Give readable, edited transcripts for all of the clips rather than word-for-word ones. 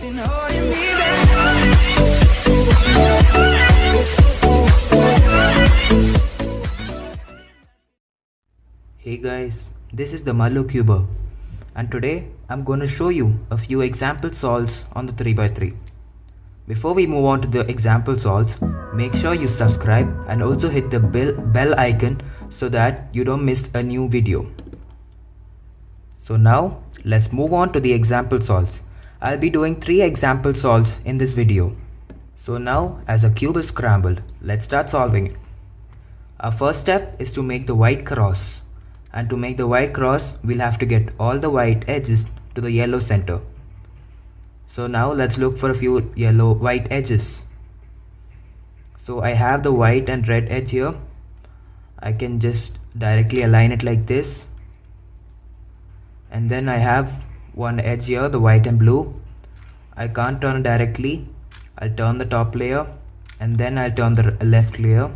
been holding me back. Hey guys, this is the Mallu Cuber, and today I'm going to show you a few example solves on the 3x3. Before we move on to the example solves, make sure you subscribe and also hit the bell icon so that you don't miss a new video. So now let's move on to the example solves. I'll be doing 3 example solves in this video. So now as a cube is scrambled, let's start solving it. Our first step is to make the white cross. And to make the white cross, we'll have to get all the white edges to the yellow center. So now let's look for a few white edges. So I have the white and red edge here. I can just directly align it like this. And then I have one edge here, the white and blue. I can't turn it directly. I'll turn the top layer and then I'll turn the left layer.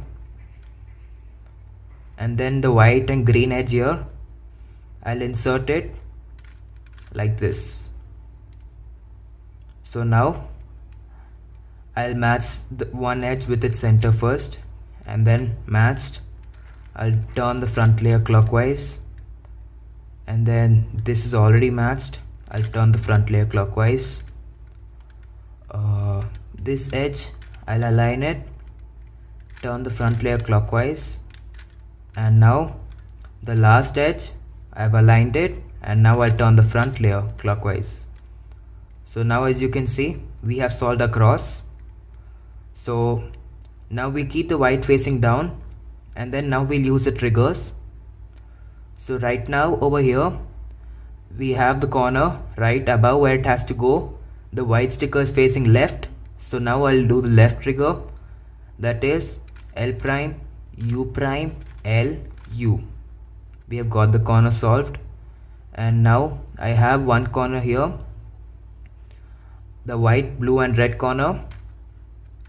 And then the white and green edge here, I'll insert it like this. So now I'll match the one edge with its center first, and then matched, I'll turn the front layer clockwise, and then this is already matched. I'll turn the front layer clockwise. This edge, I'll align it, turn the front layer clockwise. And now the last edge, I've aligned it, and now I'll turn the front layer clockwise. So now as you can see, we have solved a cross. So now we keep the white facing down, and then now we'll use the triggers. So right now over here we have the corner right above where it has to go. The white sticker is facing left, so now I'll do the left trigger, that is L prime U prime L U. We have got the corner solved, and now I have one corner here, the white, blue and red corner.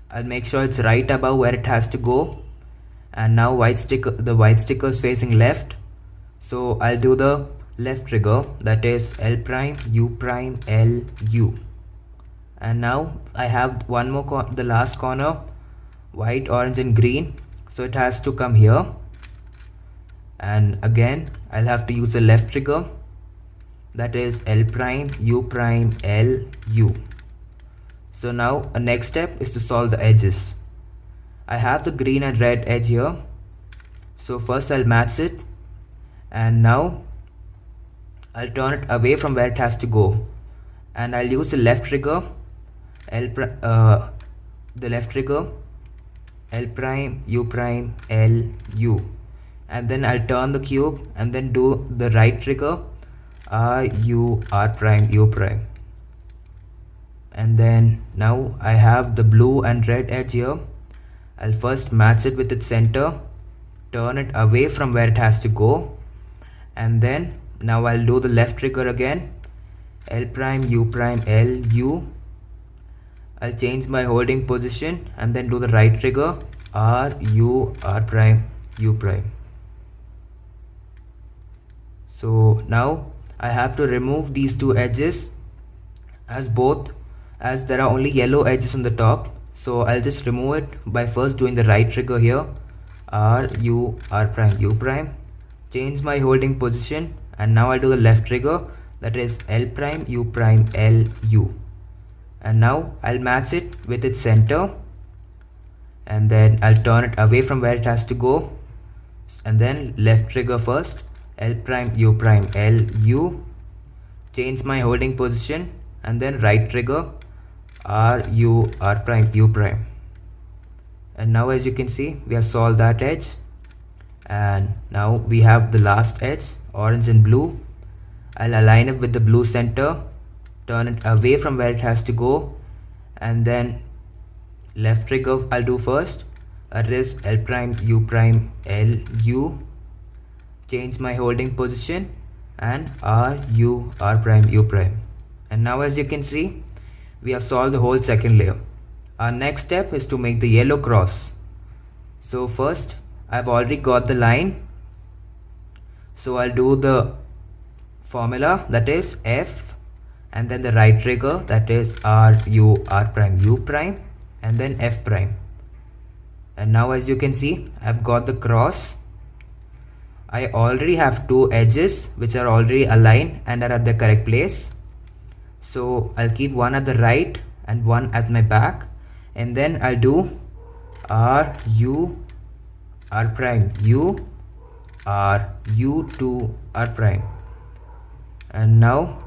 I'll make sure it's right above where it has to go, and now the white sticker is facing left, so I'll do the left trigger, that is L prime U prime L U. And now I have one more the last corner, white, orange and green, so it has to come here. And again I'll have to use the left trigger, that is L prime U prime L U. So now a next step is to solve the edges. I have the green and red edge here, so first I'll match it, and now I'll turn it away from where it has to go, and I'll use the left trigger, L prime U prime L U. And then I'll turn the cube and then do the right trigger, R U R prime U prime. And then now I have the blue and red edge here. I'll first match it with its center, turn it away from where it has to go, and then now I'll do the left trigger again, L prime U prime L U. I'll change my holding position and then do the right trigger, R U R prime U prime. So now I have to remove these two edges as there are only yellow edges on the top. So I'll just remove it by first doing the right trigger here, R U R prime U prime. Change my holding position, and now I'll do the left trigger, that is L prime U prime L U. And now I'll match it with its center, and then I'll turn it away from where it has to go, and then left trigger first, L prime U prime L U. Change my holding position, and then right trigger, R U R prime U prime. And now as you can see, we have solved that edge, and now we have the last edge, orange and blue. I'll align it with the blue center, turn it away from where it has to go, and then left trigger I'll do first, that is L prime U prime L U. Change my holding position, and R U R prime U prime. And now as you can see, we have solved the whole second layer. Our next step is to make the yellow cross. So first I've already got the line, so I'll do the formula, that is F and then the right trigger, that is R U R prime U prime, and then F prime. And now as you can see, I've got the cross. I already have two edges which are already aligned and are at the correct place. So I'll keep one at the right and one at my back, and then I'll do R U R prime U R U to R prime. And now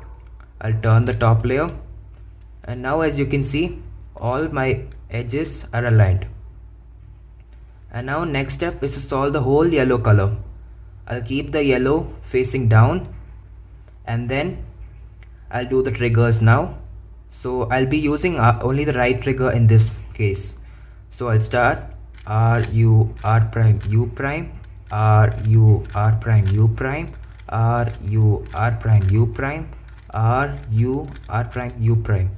I'll turn the top layer, and now as you can see, all my edges are aligned. And now next step is to solve the whole yellow color. I'll keep the yellow facing down, and then I'll do the triggers now. So I'll be using only the right trigger in this case. So I'll start R U R prime U prime, R U R prime U prime, R U R prime U prime, R U R prime U prime.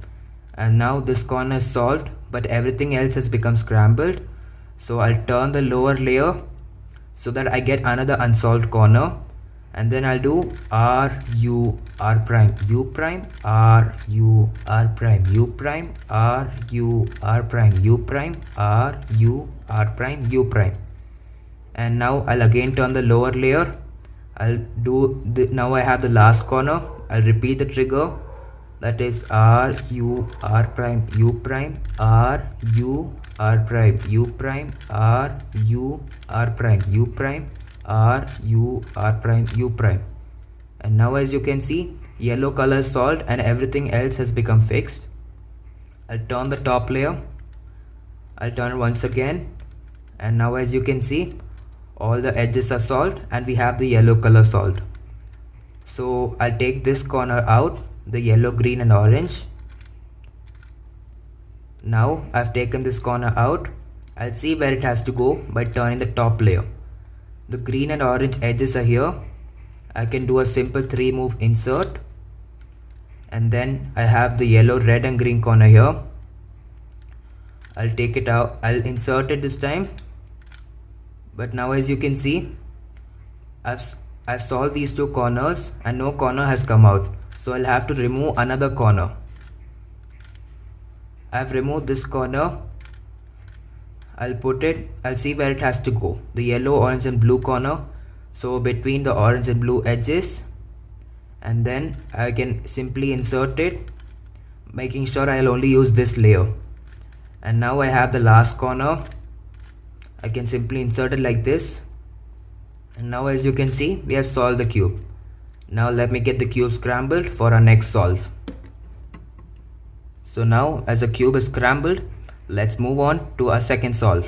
And now this corner is solved, but everything else has become scrambled. So I'll turn the lower layer so that I get another unsolved corner, and then I'll do R U R prime U prime, R U R prime U prime, R U R prime U prime, R U R prime U prime. And now I'll again turn the lower layer. I'll do now I have the last corner. I'll repeat the trigger, that is R U R prime U prime, R U R prime U prime, R U R prime U prime, R U R prime U prime. And now as you can see, yellow color is solved and everything else has become fixed. I'll turn the top layer. I'll turn it once again, and now as you can see, all the edges are solved and we have the yellow color solved. So I'll take this corner out, the yellow, green and orange. Now I've taken this corner out. I'll see where it has to go by turning the top layer. The green and orange edges are here. I can do a simple 3-move insert, and then I have the yellow, red and green corner here. I'll take it out. I'll insert it this time, but now as you can see, I've solved these two corners and no corner has come out. So I'll have to remove another corner. I've removed this corner. I'll see where it has to go, the yellow, orange and blue corner. So between the orange and blue edges, and then I can simply insert it, making sure I'll only use this layer. And now I have the last corner. I can simply insert it like this, and now as you can see, we have solved the cube. Now let me get the cube scrambled for our next solve. So now as the cube is scrambled, let's move on to our second solve.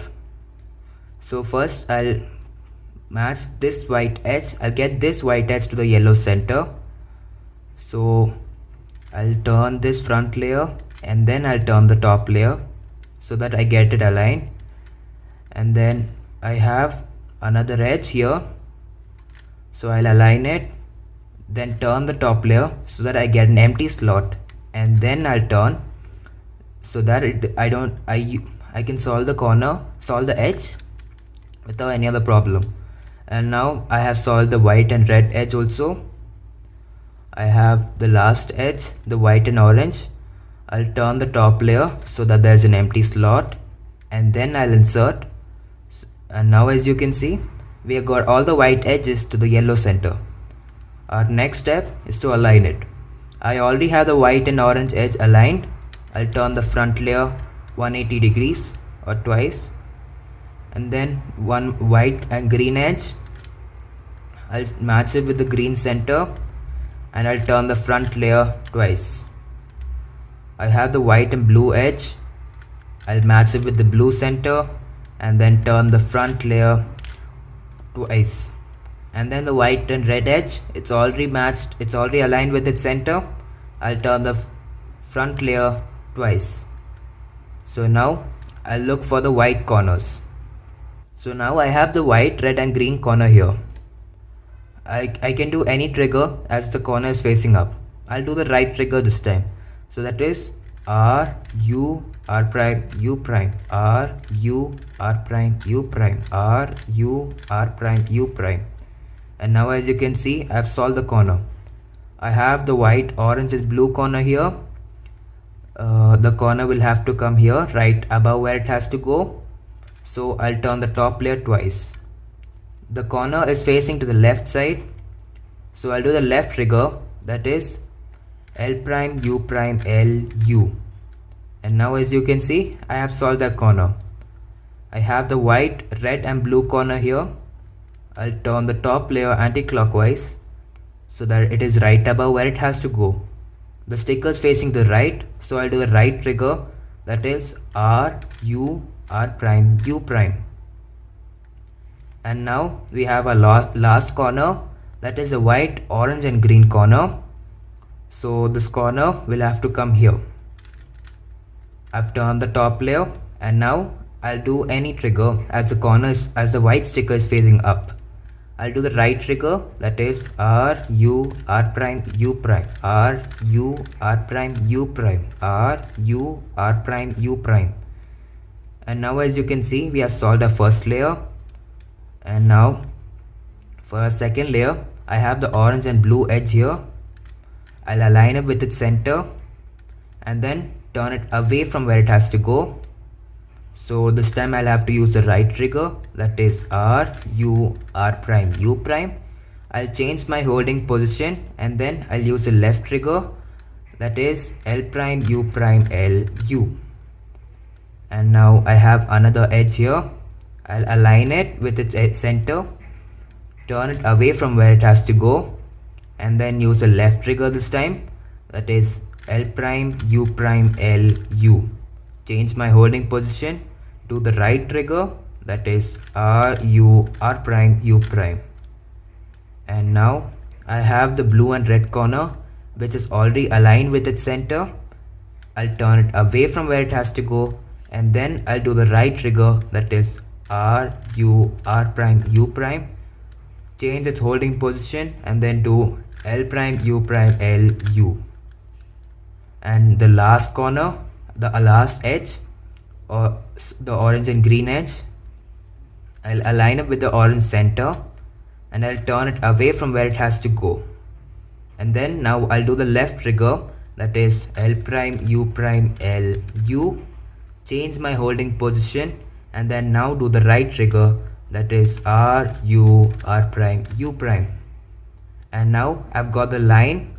So first I'll match this white edge. I'll get this white edge to the yellow center. So I'll turn this front layer and then I'll turn the top layer so that I get it aligned. And then I have another edge here. So I'll align it, then turn the top layer so that I get an empty slot, and then I'll turn so that I can solve the edge without any other problem. And now I have solved the white and red edge also. I have the last edge, the white and orange. I'll turn the top layer so that there's an empty slot, and then I'll insert. And now as you can see, we have got all the white edges to the yellow center. Our next step is to align it. I already have the white and orange edge aligned. I'll turn the front layer 180 degrees or twice, and then one white and green edge. I'll match it with the green center, and I'll turn the front layer twice. I have the white and blue edge. I'll match it with the blue center and then turn the front layer twice. And then the white and red edge, it's already matched, it's already aligned with its center. I'll turn the front layer twice. So now I'll look for the white corners. So now I have the white, red and green corner here. I can do any trigger as the corner is facing up. I'll do the right trigger this time. So that is R U R prime U prime, R U R prime U prime, R U R prime U prime. And now as you can see, I've solved the corner. I have the white, orange and blue corner here. The corner will have to come here right above where it has to go. So I'll turn the top layer twice. The corner is facing to the left side, so I'll do the left trigger, that is L prime U prime L U. And now as you can see, I have solved that corner. I have the white, red and blue corner here. I'll turn the top layer anti-clockwise so that it is right above where it has to go. The sticker is facing the right, so I'll do the right trigger, that is R U R prime U prime. And now we have a last corner, that is the white, orange and green corner. So this corner will have to come here. I've turned the top layer, and now I'll do any trigger as the white sticker is facing up. I'll do the right trigger, that is R U R prime U prime, R U R prime U prime, R U R prime U prime. And now as you can see, we have solved our first layer. And now for our second layer, I have the orange and blue edge here. I'll align it with its center and then turn it away from where it has to go. So this time I'll have to use the right trigger, that is R U R prime U prime. I'll change my holding position and then I'll use the left trigger, that is L prime U prime L U. And now I have another edge here. I'll align it with its center, turn it away from where it has to go, and then use the left trigger this time, that is L prime U prime L U. Change my holding position, do the right trigger, that is R U R prime U prime. And now I have the blue and red corner which is already aligned with its center. I'll turn it away from where it has to go, and then I'll do the right trigger, that is R U R prime U prime. Change its holding position and then do L prime U prime L U. And the last corner, the last edge, or the orange and green edge, I'll align it with the orange center and I'll turn it away from where it has to go. And then now I'll do the left trigger, that is L prime U prime L U. Change my holding position and then now do the right trigger, that is R U R prime U prime. And now I've got the line.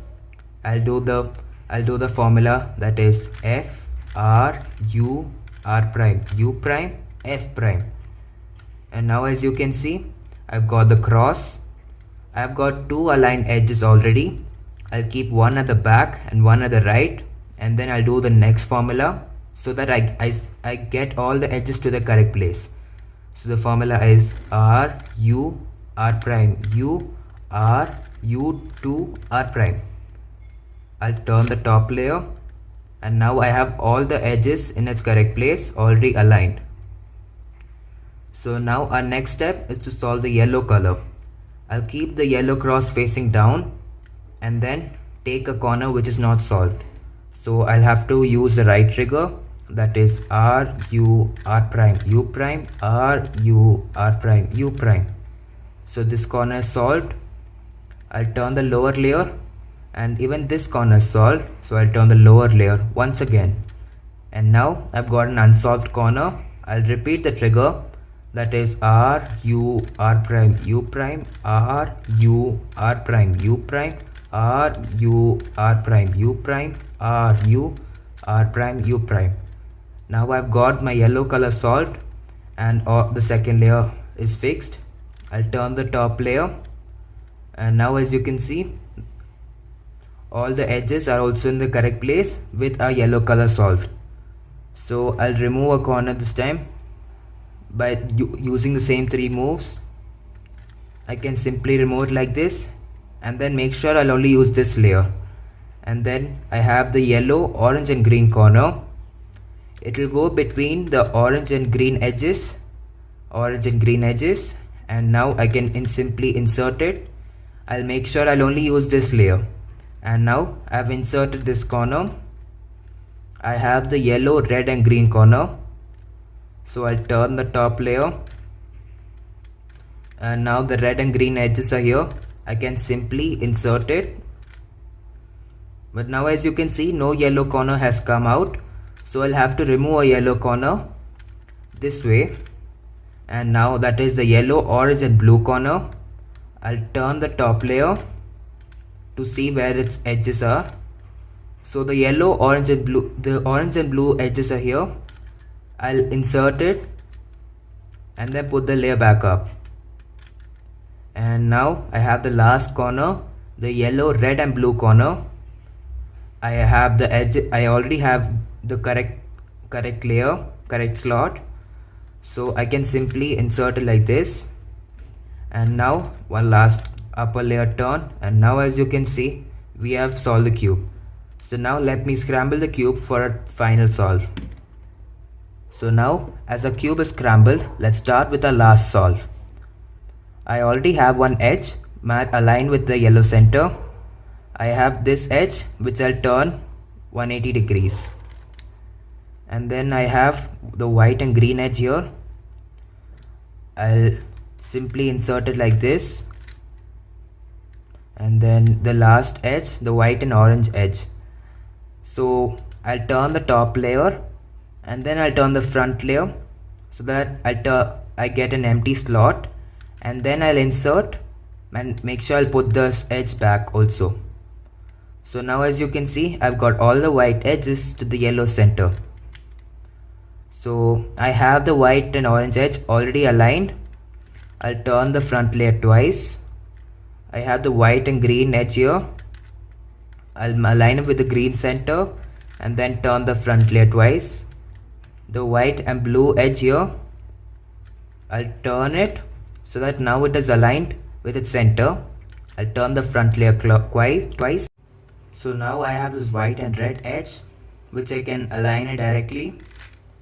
I'll do the formula, that is F R U R prime U prime F prime. And now as you can see, I've got the cross. I've got two aligned edges already. I'll keep one at the back and one at the right, and then I'll do the next formula so that I get all the edges to the correct place. So the formula is R U R prime U R U 2 R prime. I'll turn the top layer, and now I have all the edges in its correct place already aligned. So now our next step is to solve the yellow color. I'll keep the yellow cross facing down and then take a corner which is not solved. So I'll have to use the right trigger, that is R U R prime U prime R U R prime U prime. So this corner is solved. I'll turn the lower layer, and even this corner is solved, so I'll turn the lower layer once again. And now I've got an unsolved corner. I'll repeat the trigger, that is R U R prime U prime R U R prime U prime R U R prime U prime R U R prime U prime. Now I've got my yellow color solved and the second layer is fixed. I'll turn the top layer, and now as you can see, all the edges are also in the correct place with our yellow color solved. So I'll remove a corner this time by using the same three moves. I can simply remove it like this, and then make sure I'll only use this layer. And then I have the yellow, orange and green corner. It will go between the orange and green edges, and now I can simply insert it. I'll make sure I'll only use this layer. And now I've inserted this corner. I have the yellow, red and green corner. So I'll turn the top layer, and now the red and green edges are here. I can simply insert it But now as you can see, no yellow corner has come out, so I'll have to remove a yellow corner this way. And now that is the yellow, orange and blue corner. I'll turn the top layer to see where its edges are. So the yellow, orange and blue edges are here. I'll insert it and then put the layer back up. And now I have the last corner, the yellow, red and blue corner. I have the edge, I already have the correct layer, correct slot. So I can simply insert it like this. And now one last upper layer turn, and now as you can see, we have solved the cube. So now let me scramble the cube for a final solve. So now as the cube is scrambled, let's start with the last solve. I already have one edge aligned with the yellow center. I have this edge which I'll turn 180 degrees. And then I have the white and green edge here. I'll simply insert it like this. And then the last edge, the white and orange edge. So I'll turn the top layer and then I'll turn the front layer so that I get an empty slot, and then I'll insert and make sure I'll put this edge back also. So now as you can see, I've got all the white edges to the yellow center. So I have the white and orange edge already aligned. I'll turn the front layer twice. I have the white and green edge here. I'll align it with the green center and then turn the front layer twice. The white and blue edge here, I'll turn it so that now it is aligned with its center. I'll turn the front layer twice. So now I have this white and red edge which I can align it directly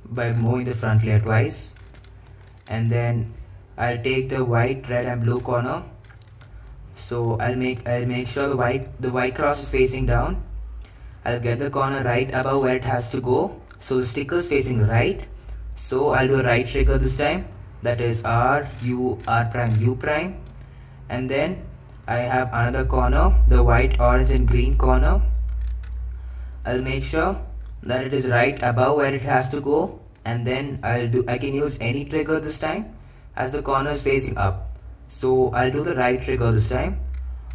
by moving the front layer twice. And then I'll take the white, red and blue corner. So I'll make sure the white cross is facing down. I'll get the corner right above where it has to go. So the sticker is facing right. So I'll do a right trigger this time. That is R, U, R prime, U prime. And then I have another corner, the white, orange and green corner. I'll make sure that it is right above where it has to go. And then I can use any trigger this time as the corner is facing up. So I'll do the right trigger this time.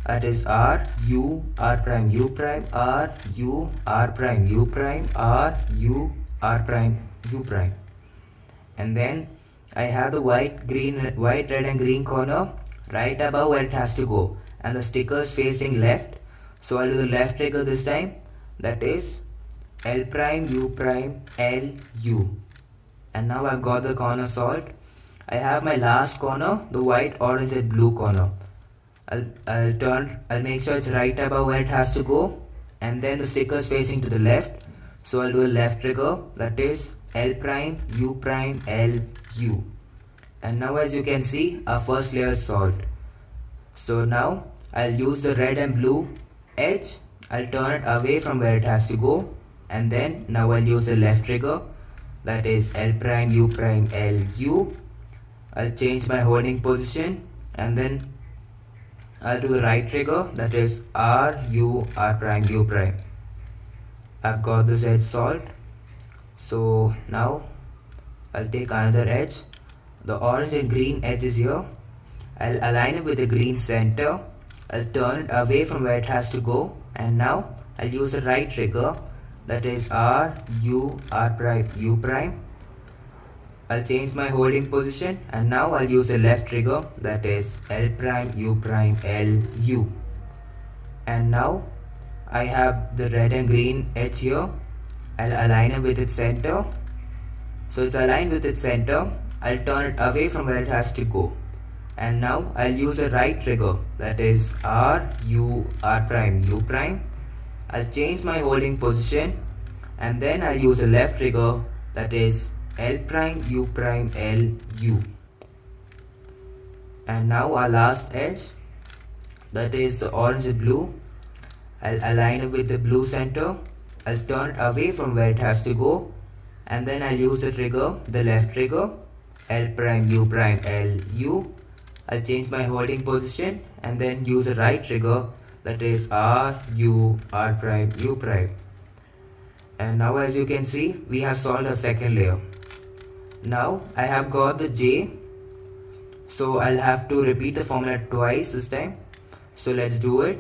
That is R, U, R prime, U prime, R, U, R prime, U prime, R, U, R prime, U prime. And then I have the white, red and green corner right above where it has to go. And the sticker is facing left. So I'll do the left trigger this time. That is L prime, U prime, L, U. And now I've got the corner solved. I have my last corner, the white, orange and blue corner. I'll make sure it's right above where it has to go, and then the sticker is facing to the left. So I'll do a left trigger, that is L prime, U prime, L, U. And now as you can see, our first layer is solved. So now I'll use the red and blue edge. I'll turn it away from where it has to go, and then now I'll use the left trigger, that is L prime, U prime, L, U. I'll change my holding position, and then I'll do the right trigger, that is R, U, R prime, U prime. I've got this edge solved. So now I'll take another edge, the orange and green edges here. I'll align it with the green center. I'll turn it away from where it has to go, and now I'll use the right trigger, that is R, U, R prime, U prime. I'll change my holding position, and now I'll use the left trigger, that is L prime, U prime, L, U. And now I have the red and green edge here. I'll align it with its center. So it's aligned with its center. I'll turn it away from where it has to go. And now I'll use the right trigger, that is R, U, R prime, U prime. I'll change my holding position, and then I'll use the left trigger, that is L prime, U prime, L, U. And now our last edge, that is the orange and blue. I'll align it with the blue center. I'll turn it away from where it has to go, and then I'll use the trigger, the left trigger, L prime, U prime, L, U. I'll change my holding position and then use the right trigger, that is R, U, R prime, U prime. And now as you can see, we have solved a second layer. Now I have got the J, so I'll have to repeat the formula twice this time. So let's do it.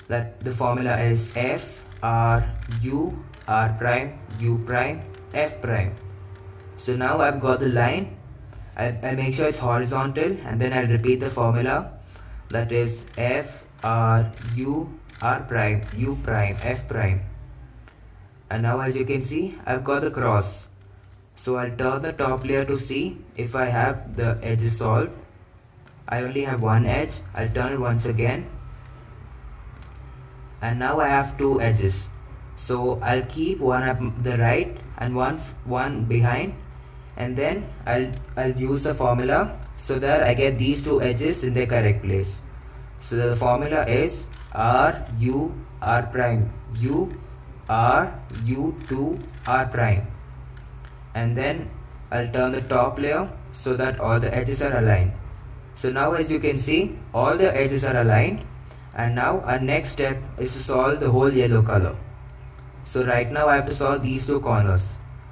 That the formula is F, R, U, R prime, U prime, F prime. So now I've got the line. I'll make sure it's horizontal, and then I'll repeat the formula, that is F, R, U, R prime, U prime, F prime. And now as you can see, I've got the cross. So I'll turn the top layer to see if I have the edges solved. I only have one edge. I'll turn it once again. And now I have two edges. So I'll keep one at the right and one behind. And then I'll use the formula so that I get these two edges in their correct place. So the formula is R, U, R prime, U, R, U, 2, R prime. And then I'll turn the top layer so that all the edges are aligned. So now as you can see, all the edges are aligned. And now our next step is to solve the whole yellow color. So right now I have to solve these two corners.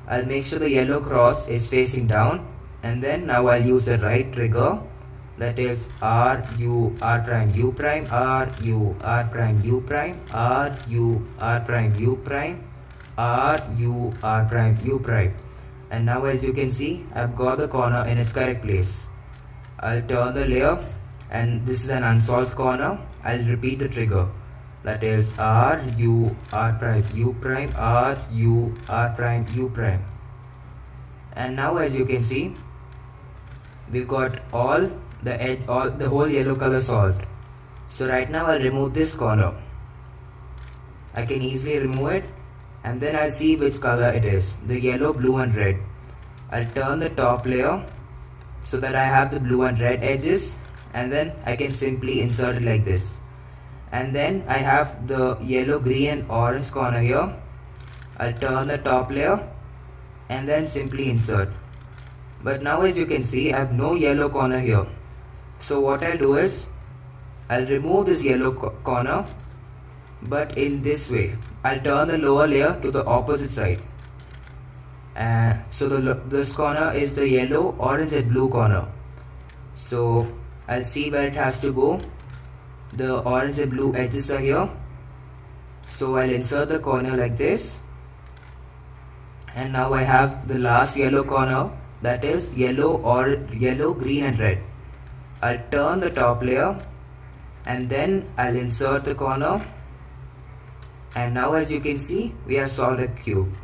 I'll make sure the yellow cross is facing down, and then now I'll use the right trigger, that is R, U, R prime, U prime, R, U, R prime, U prime, R, U, R prime, U prime, R, U, R prime, U prime. And now as you can see, I've got the corner in its correct place. I'll turn the layer, and this is an unsolved corner. I'll repeat the trigger, that is R, U, R prime, U prime, R, U, R prime, U prime. And now as you can see, we've got all the whole yellow color solved. So right now I'll remove this corner. I can easily remove it, and then I'll see which color it is, the yellow, blue and red. I'll turn the top layer so that I have the blue and red edges, and then I can simply insert it like this. And then I have the yellow, green and orange corner here. I'll turn the top layer and then simply insert. But now as you can see, I have no yellow corner here. So what I'll do is, I'll remove this yellow corner, but in this way. I'll turn the lower layer to the opposite side. So this corner is the yellow, orange and blue corner. So I'll see where it has to go. The orange and blue edges are here. So I'll insert the corner like this. And now I have the last yellow corner, that is yellow, green and red. I'll turn the top layer and then I'll insert the corner. And now as you can see, we have solved a cube.